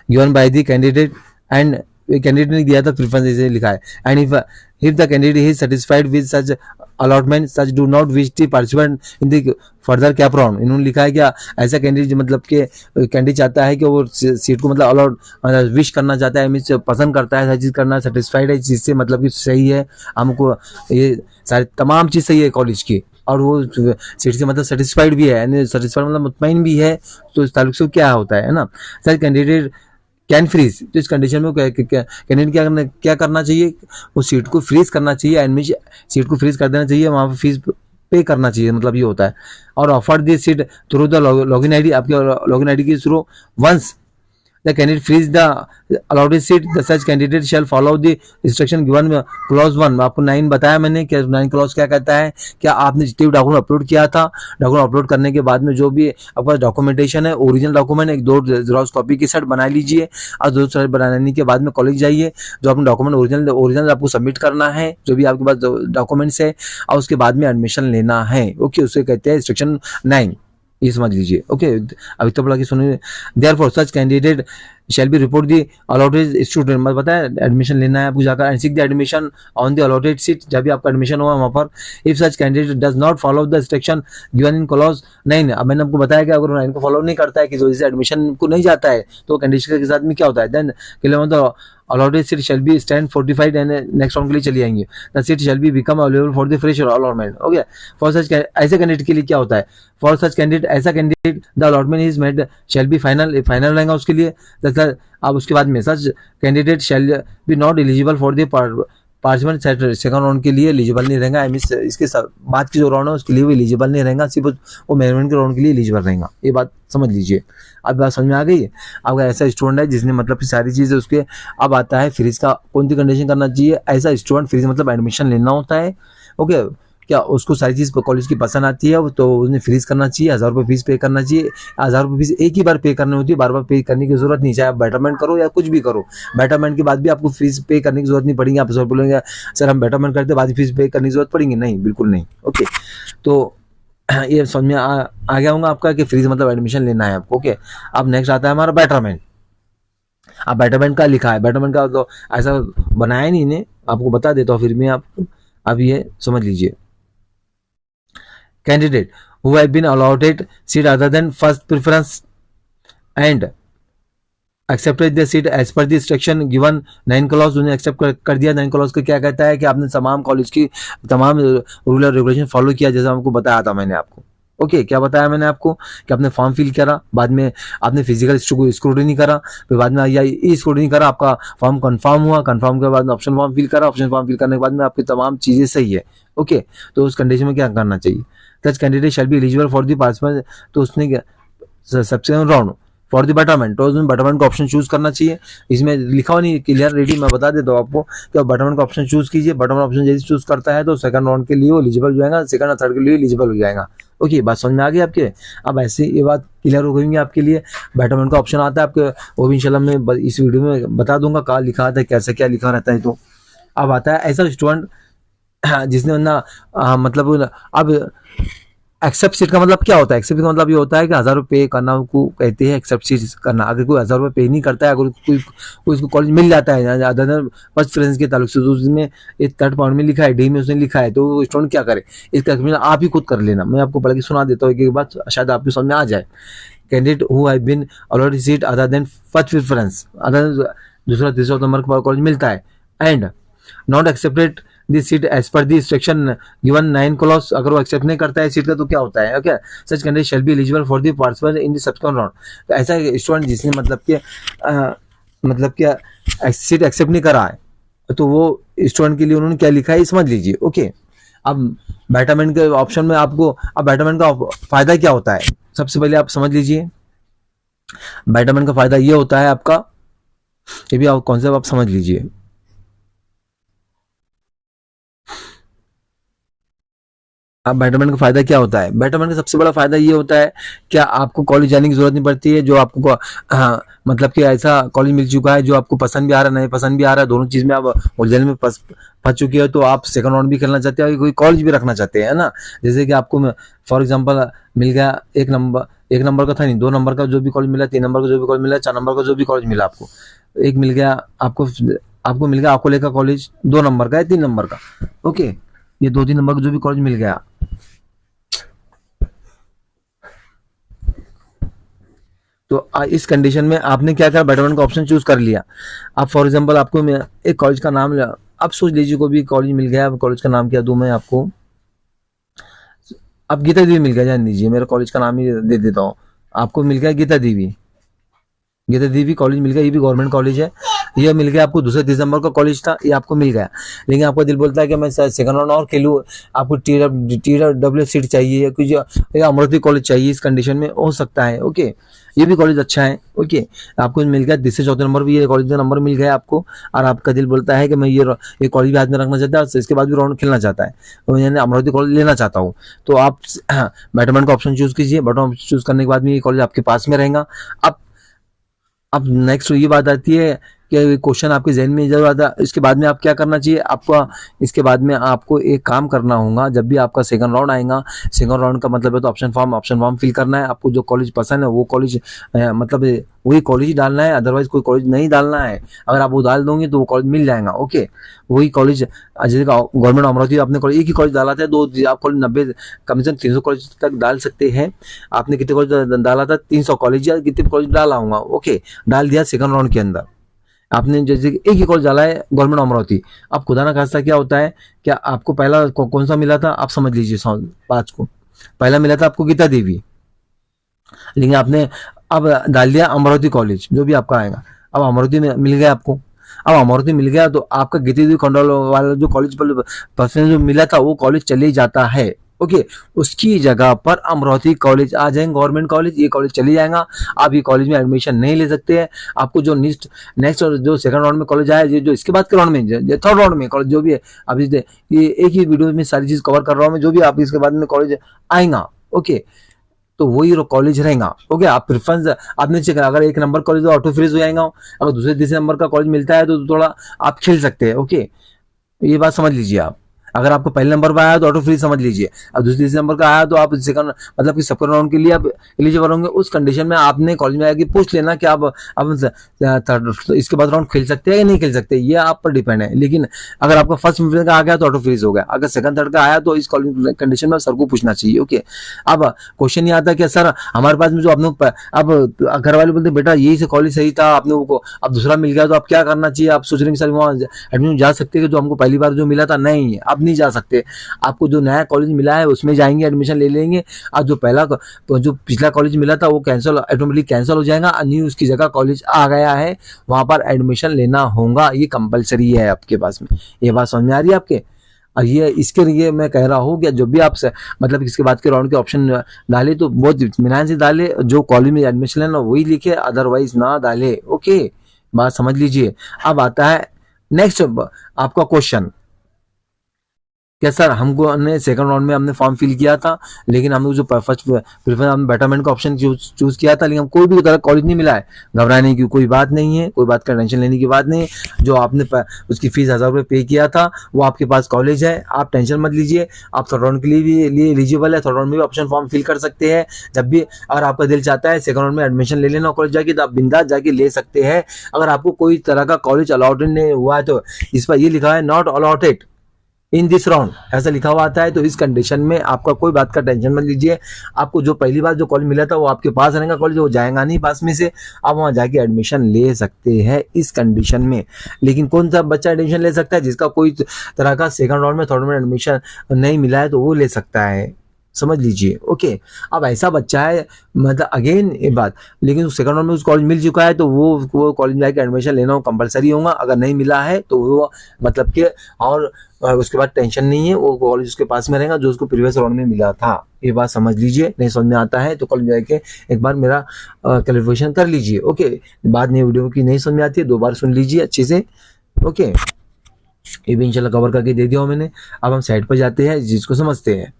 given by the candidate and candidate ने दिया था प्रेफरेंस जैसे लिखा है, and if the candidate is satisfied with such allotment such do not wish to participate in the further cap round। इन्होंने लिखा है क्या ऐसा कैंडिडेट मतलब कि कैंडिडेट चाहता है कि वो सीट को मतलब अलॉट विश करना चाहता है, मीन्स पसंद करता है, हर चीज़ करना सेटिस्फाइड है चीज़ से, मतलब कि सही है हमको, ये सारी तमाम चीज़ सही है कॉलेज की और वो सीट से मतलब सेटिस्फाइड भी है, यानी सेटिस्फाइड मतलब मुतमईन भी है। तो इस ताल्लुक से क्या होता है ना, सर कैंडिडेट कैन फ्रीज। तो इस कंडीशन में कैंडिडेट क्या करना चाहिए, वो सीट को फ्रीज करना चाहिए, एडमिशन सीट को फ्रीज कर देना चाहिए, वहाँ पर फीस पे करना चाहिए, मतलब ये होता है। और offer this seat through the login ID, आपके लॉगिन आईडी के through once the candidate frees the allotted seat, the such candidate shall follow the instruction given clause 1। आपको 9 बताया मैंने कि 9 क्लॉज क्या कहता है, क्या आपने जितने भी डॉक्यूमेंट अपलोड किया था, डॉक्यूमेंट अपलोड करने के बाद में जो भी आपका डॉक्यूमेंटेशन है, ओरिजिनल डॉक्यूमेंट एक 2 जेरॉक्स कॉपी की सेट बना लीजिए और 2 सेट बनाने के बाद में कॉलेज जाइए, जो अपने डॉक्यूमेंट ओरिजिनल आपको सबमिट करना है, जो भी आपके पास डॉक्यूमेंट्स है, और उसके बाद में एडमिशन लेना है। ओके, उसे कहते हैं इंस्ट्रक्शन 9, ये समझ लीजिए। ओके, अभी तो बोला कि सुनिए, therefore such candidate shall be report the allotted student, मतलब बताया एडमिशन लेना है आपको जाकर, and seek the admission on the allotted seat, जब भी आपका एडमिशन हुआ वहाँ पर। If such candidate does not follow the instruction given in clause 9, अब मैंने आपको बताया कि अगर 9 को फॉलो नहीं करता है किसी वजह से एडमिशन को नहीं जाता है तो कंडीशन के साथ में क्या होता है, देन मतलब allotted seat shall be stand fortified and next round के लिए चली जाएंगे, the seat shall be become available for the fresh allotment। हो गया। for such ऐसे कैंडिडेट के लिए क्या होता है, for such candidate ऐसा candidate the allotment is made shall be final रहेगा उसके लिए। अब उसके बाद में such candidate shall be not eligible for the participant second round के लिए एलिजिबल नहीं रहेगा, इसके बाद की जो राउंड है उसके लिए वो एलिजिबल नहीं रहेगा, सिर्फ वो मैनेजमेंट के राउंड के लिए एलिजिबल रहेगा। ये बात समझ लीजिए। अब बात समझ में आ गई। अब ऐसा स्टूडेंट है जिसने मतलब कि सारी चीज़ें उसके, अब आता है फ्रीज का कौन सी कंडीशन करना चाहिए, ऐसा स्टूडेंट फ्रीज मतलब एडमिशन लेना होता है। ओके, क्या उसको सारी चीज़ कॉलेज की पसंद आती है तो उसने फ्रीज करना चाहिए, 1000 रुपये फीस पे करना चाहिए। 1000 रुपये फीस एक ही बार पे करनी होती है, बार बार पे करने की जरूरत नहीं, चाहे आप बेटरमेंट करो या कुछ भी करो, बेटरमेंट के बाद भी आपको फीस पे करने की जरूरत नहीं पड़ेगी। आप सर बोलेंगे सर हम बेटरमेंट करते बाद फीस पे करने की जरूरत पड़ेगी, नहीं, बिल्कुल नहीं। ओके, तो ये समझ में आ गया होगा आपका कि फ्रीज मतलब एडमिशन लेना है आपको। ओके, अब नेक्स्ट आता है हमारा बेटरमेंट। अब बेटरमेंट का लिखा है, बेटरमेंट का तो ऐसा बनाया नहीं इन्हें, आपको बता देता हूँ फिर मैं आपको। अब ये समझ लीजिए, candidate who have been allotted seat other than first preference and accepted the seat as per the instruction given 9 clause, उन्हें एक्सेप्ट कर दिया। 9 clause का क्या कहता है कि आपने तमाम कॉलेज की तमाम रूल और रेगुलेशन फॉलो किया, जैसा आपको बताया था मैंने आपको। ओके, क्या बताया मैंने आपको कि आपने फॉर्म फिल करा, बाद में आपने फिजिकल स्क्रूटनी करा, फिर बाद में ई स्क्रूटनी करा, आपका फॉर्म कंफर्म हुआ, कंफर्म के बाद ऑप्शन फॉर्म फिल करा, ऑप्शन फॉर्म फिल करने के बाद में आपकी तमाम चीज़ें सही है। ओके, तो उस कंडीशन में क्या करना चाहिए, सच candidate shall be eligible for the participant, तो उसने सबसे राउंड फॉर द बेटरमेंट, तो उसमें बेटरमेंट का ऑप्शन चूज करना चाहिए। इसमें लिखा हुआ नहीं क्लियर रेडी, मैं बता देता हूँ आपको कि बेटरमेंट का ऑप्शन चूज कीजिए। बेटरमेंट ऑप्शन जैसे चूज करता है तो सेकंड राउंड के लिए वो एलिजिबल हो जाएगा, सेकंड और थर्ड के लिए एलिजिबल हो जाएगा। ओके, बात समझ में आ गई आपके। अब ऐसे ये बात क्लियर हो गई आपके लिए। बेटरमेंट का ऑप्शन आता है आपके, वो भी इंशाल्लाह मैं इस वीडियो में बता दूंगा कहाँ लिखा आता है, कैसे क्या लिखा रहता है। तो अब आता है ऐसा स्टूडेंट जिसने ना मतलब अब एक्सेप्ट सीट का मतलब क्या होता है, एक्सेप्ट का मतलब ये होता है कि 1000 रुपये पे करना को कहते हैं एक्सेप्ट सीट करना। अगर कोई 1000 रुपये पे नहीं करता है, अगर कोई उसको कॉलेज मिल जाता है अदर फर्स्ट फ्रेंड्स के ताल्लुक से, तो उसमें एक थर्ड पॉइंट में लिखा है, डी में उसने लिखा है, तो स्टूडेंट क्या करे, इसका एक्सप्लेन आप ही खुद कर लेना। मैं आपको पढ़ के सुना देता हूँ, एक बात शायद आपको समझ में आ जाए। Candidate who have been allotted seat other than first preference, other दूसरा तीसरा नंबर पर कॉलेज मिलता है, and not accepted this seat as per the section given 9 clause, अगर वो एक्सेप्ट नहीं करता है सीट का तो क्या होता है, okay, such candidate shall be eligible for the participate in the subsequent round. तो ऐसा स्टूडेंट जिसने मतलब कि सीट एक्सेप्ट नहीं करा है, तो वो स्टूडेंट के लिए उन्होंने क्या लिखा है समझ लीजिए, ओके। अब बेटरमेंट के ऑप्शन में आपको, अब बेटरमेंट का फायदा क्या होता है, सबसे पहले आप समझ लीजिए। बेटरमेंट का फायदा ये होता है आपका, ये भी आप कॉन्सेप्ट आप समझ लीजिए। अब बेटरमेंट का फायदा क्या होता है, बेटरमेंट का सबसे बड़ा फायदा ये होता है कि आपको कॉलेज जाने की जरूरत नहीं पड़ती है, जो आपको मतलब कि ऐसा कॉलेज मिल चुका है जो आपको पसंद भी आ रहा है, नहीं पसंद भी आ रहा है, दोनों चीज में आप उलझन में फंस चुके हो, तो आप सेकंड राउंड भी खेलना चाहते हो, कोई कॉलेज भी रखना चाहते हैं ना। जैसे कि आपको फॉर एग्जाम्पल मिल गया एक नंबर का था नहीं, 2 नंबर का जो भी कॉलेज मिला, 3 नंबर का जो भी कॉलेज मिला, 4 नंबर का जो भी कॉलेज मिला, आपको एक मिल गया, आपको मिल गया आपको लेकर कॉलेज 2 नंबर का है, 3 नंबर का, ओके, ये 2-3 नंबर का जो भी कॉलेज मिल गया, तो इस कंडीशन में आपने क्या करा, बेटरमेंट का ऑप्शन चूज कर लिया। अब फॉर एग्जांपल आपको मैं एक कॉलेज का नाम, अब सोच लीजिए कोई भी कॉलेज मिल गया, कॉलेज का नाम क्या दूं मैं आपको, अब गीता देवी मिल गया, जान लीजिए मेरा कॉलेज का नाम ही दे देता हूँ, आपको मिल गया गीता देवी कॉलेज मिल गया, ये भी गवर्नमेंट कॉलेज है, ये मिल गया आपको दूसरे दिसंबर का कॉलेज था, ये आपको मिल गया, लेकिन आपका दिल बोलता है कि मैं सेकंड राउंड और खेलूं, आपको TW सीट चाहिए या कुछ, या अमृति कॉलेज चाहिए, इस कंडीशन में हो सकता है, ओके, ये भी कॉलेज अच्छा है, ओके, आपको मिल गया तीसरे चौथे नंबर भी ये कॉलेज का नंबर मिल गया आपको, और आपका दिल बोलता है कि मैं ये कॉलेज भी हाथ में रखना चाहता है, इसके बाद भी राउंड खेलना चाहता है, तो मैंने अमरावती कॉलेज लेना चाहता हूँ, तो आप बेटरमेंट का ऑप्शन चूज कीजिए, बेटरमेंट चूज करने के बाद में ये कॉलेज आपके पास में रहेगा। अब नेक्स्ट ये बात आती है कि क्वेश्चन आपके जहन में जरूर आता है, इसके बाद में आप क्या करना चाहिए आपको, इसके बाद में आपको एक काम करना होगा, जब भी आपका सेकंड राउंड आएगा, सेकंड राउंड का मतलब है तो ऑप्शन फॉर्म फिल करना है, आपको जो कॉलेज पसंद है वो कॉलेज मतलब वही कॉलेज ही डालना है, अदरवाइज कोई कॉलेज नहीं डालना है, अगर आप वो डाल दोगे तो वो कॉलेज मिल जाएगा, ओके, वही कॉलेज, जैसे गवर्नमेंट अमरावती आपने कॉलेज एक ही कॉलेज डाला था, दो आप कॉलेज 90 कम से कम 300 कॉलेज तक डाल सकते हैं, आपने कितने कॉलेज डाला था, 300 कॉलेज या कितने कॉलेज डाला होगा, ओके, डाल दिया सेकंड राउंड के अंदर, आपने जैसे एक ही कॉलेज डाला है गवर्नमेंट अमरावती। अब खुदा ना खास्ता क्या होता है, क्या आपको पहला कौन सा मिला था, आप समझ लीजिए 5 को, पहला मिला था आपको गीता देवी, लेकिन आपने अब डाल दिया अमरावती कॉलेज, जो भी आपका आएगा, अब अमरावती में मिल गया आपको, अब अमरावती मिल गया तो आपका गीता देवी खंडोल वाला जो कॉलेज पर्सन जो मिला था वो कॉलेज चले जाता है, ओके, उसकी जगह पर अमरावती कॉलेज आ जाएंगे, गवर्नमेंट कॉलेज, ये कॉलेज चली जाएगा, आप ये कॉलेज में एडमिशन नहीं ले सकते हैं, आपको जो नेक्स्ट जो सेकंड राउंड में कॉलेज आया, जो इसके बाद के राउंड में, थर्ड राउंड में कॉलेज जो भी है, अभी ये एक ही वीडियो में सारी चीज कवर कर रहा हूँ मैं, जो भी आप इसके बाद में कॉलेज आएगा, ओके, तो वही कॉलेज रहेगा, ओके, आप प्रेफरेंस आपने चेक, अगर एक नंबर कॉलेज तो ऑटो फ्रीज हो जाएगा, अगर दूसरे तीसरे नंबर का कॉलेज मिलता है तो थोड़ा आप खेल सकते हैं, ओके, ये बात समझ लीजिए आप, अगर आपको पहले नंबर पर आया तो ऑटो फ्री समझ लीजिए, अब दूसरे तीसरे नंबर का आया तो आप सेकंड मतलब कि सेकंड राउंड के लिए आप एलिजिबल होंगे, उस कंडीशन में आपने कॉलेज में आके पूछ लेना कि आप अब इसके बाद राउंड खेल सकते हैं या नहीं खेल सकते, ये आप पर डिपेंड है, लेकिन अगर आपका फर्स्ट मिनट का आ गया तो ऑटो फ्रीज हो गया, अगर सेकंड थर्ड का आया तो इस कंडीशन में सर को पूछना चाहिए, ओके। अब क्वेश्चन ये आता है कि सर हमारे पास में जो आपने, अब घर वाले बोलते बेटा यही से कॉलेज सही था, आपने वो अब दूसरा मिल गया तो आप क्या करना चाहिए, आप सोच रहे हैं सर वहाँ एडमिशन जा सकते हैं जो हमको पहली बार जो मिला था, नहीं अब नहीं जा सकते, आपको जो नया कॉलेज मिला है उसमें जाएंगे, एडमिशन ले लेंगे, और जो पहला जो पिछला कॉलेज मिला था वो कैंसिल, ऑटोमेटिकली कैंसिल हो जाएगा, न्यू उसकी जगह कॉलेज आ गया है, वहां पर एडमिशन लेना होगा, ये कंपलसरी है आपके पास में, ये बात समझ में आ रही है आपके, और ये इसके लिए मैं कह रहा हूँ कि जो भी आप मतलब इसके बाद के राउंड के ऑप्शन डाले तो बहुत इत्मीनान से डाले, जो कॉलेज में एडमिशन लेना वही लिखे, अदरवाइज ना डाले, ओके, बात समझ लीजिए। अब आता है नेक्स्ट आपका क्वेश्चन, क्या सर हमको हमने सेकंड राउंड में हमने फॉर्म फिल किया था, लेकिन हमने जो फर्स्ट प्रेफरेंस हमने बेटरमेंट का ऑप्शन चूज किया था, लेकिन हम कोई भी तरह कॉलेज नहीं मिला है, घबराने की कोई बात नहीं है, कोई बात का टेंशन लेने की बात नहीं है, जो आपने उसकी फीस 1000 रुपये पे किया था वो आपके पास कॉलेज है, आप टेंशन मत लीजिए, आप थर्ड राउंड के लिए एलिजिबल है, थर्ड राउंड में भी ऑप्शन फॉर्म फिल कर सकते हैं, जब भी अगर आपका दिल चाहता है सेकंड राउंड में एडमिशन ले लेना कॉलेज जाके, तो आप बिंदास जाके ले सकते हैं, अगर आपको कोई तरह का कॉलेज अलॉटेड नहीं हुआ है तो इस पर ये लिखा है not allotted, in this round ऐसा लिखा हुआ आता है। तो इस कंडीशन में आपका कोई बात का टेंशन मत लीजिए। आपको जो पहली बार जो कॉलेज मिला था वो आपके पास रहेगा कॉलेज, वो जाएगा नहीं पास में से, आप वहाँ जाके एडमिशन ले सकते हैं इस कंडीशन में। लेकिन कौन सा बच्चा एडमिशन ले सकता है? जिसका कोई तरह का सेकंड राउंड में थर्ड में एडमिशन नहीं मिला है तो वो ले सकता है, समझ लीजिए। ओके, अब ऐसा बच्चा है, मतलब अगेन ये बात, लेकिन सेकंड राउंड में उस कॉलेज मिल चुका है तो वो कॉलेज में जाके एडमिशन लेना कंपलसरी होगा। अगर नहीं मिला है तो वो मतलब कि और उसके बाद टेंशन नहीं है, वो कॉलेज उसके पास में रहेगा जो उसको प्रीवियस राउंड में मिला था। ये बात समझ लीजिए। नहीं समझ में आता है तो कॉलेज जाके एक बार मेरा क्लैरिफिकेशन कर लीजिए। ओके, बाद में वीडियो की नहीं समझ में आती है 2 बार सुन लीजिए अच्छे से। ओके, ये भी इंशाल्लाह कवर करके दे दिया हूँ मैंने। अब हम साइट पर जाते हैं जिसको समझते हैं।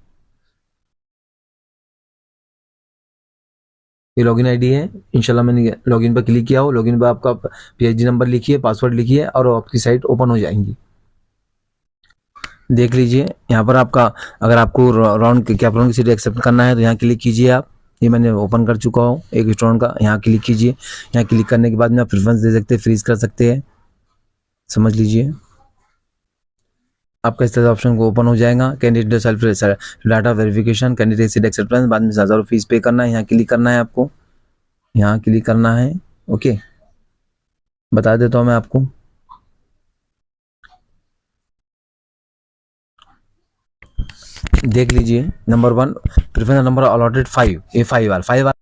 ये लॉगिन आईडी है, इंशाल्लाह मैंने लॉगिन पर क्लिक किया हो। लॉगिन पर आपका पीएचडी नंबर लिखिए, पासवर्ड लिखिए और आपकी साइट ओपन हो जाएंगी। देख लीजिए यहाँ पर आपका, अगर आपको राउंड के कैप राउंड की सीट एक्सेप्ट करना है तो यहाँ क्लिक कीजिए आप। ये मैंने ओपन कर चुका हूँ एक स्टूडेंट का, यहाँ क्लिक कीजिए। यहाँ क्लिक करने के बाद में आप प्रेफरेंस दे सकते हैं, फ्रीज कर सकते हैं, समझ लीजिए। आपका इस तरह ऑप्शन को ओपन हो जाएगा। Candidate self data verification, candidate seat acceptance, बाद में 1000 फीस पे करना है, यहाँ क्लिक करना है आपको, यहाँ क्लिक करना है। ओके, बता देता हूँ मैं आपको। देख लीजिए नंबर 1 प्रेफरेंस नंबर अलॉटेड 5, ये 5 बार